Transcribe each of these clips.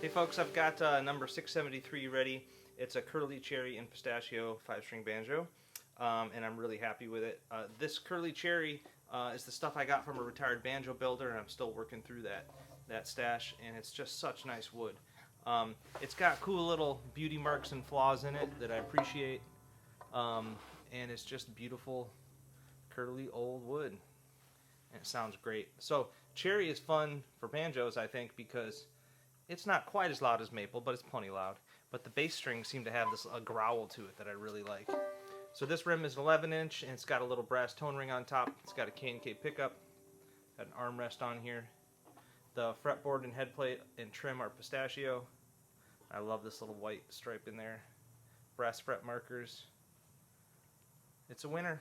Hey folks, I've got number 673 ready. It's a curly cherry and pistachio 5-string banjo, and I'm really happy with it. This curly cherry is the stuff I got from a retired banjo builder, and I'm still working through that stash, and it's just such nice wood. It's got cool little beauty marks and flaws in it that I appreciate, and it's just beautiful curly old wood, and it sounds great. So cherry is fun for banjos, I think, because it's not quite as loud as maple, but it's plenty loud. But the bass strings seem to have this growl to it that I really like. So this rim is an 11-inch, and it's got a little brass tone ring on top. It's got a K&K pickup, got an armrest on here. The fretboard and head plate and trim are pistachio. I love this little white stripe in there. Brass fret markers. It's a winner.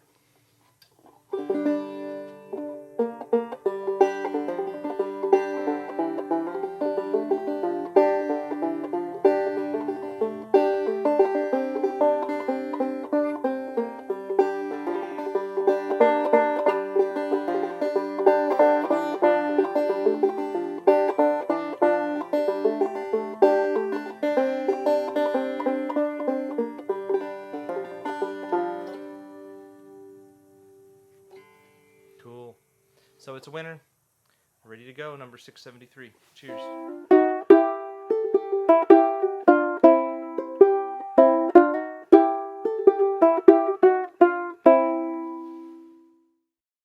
Cool. So it's a winner. Ready to go, number 673. Cheers.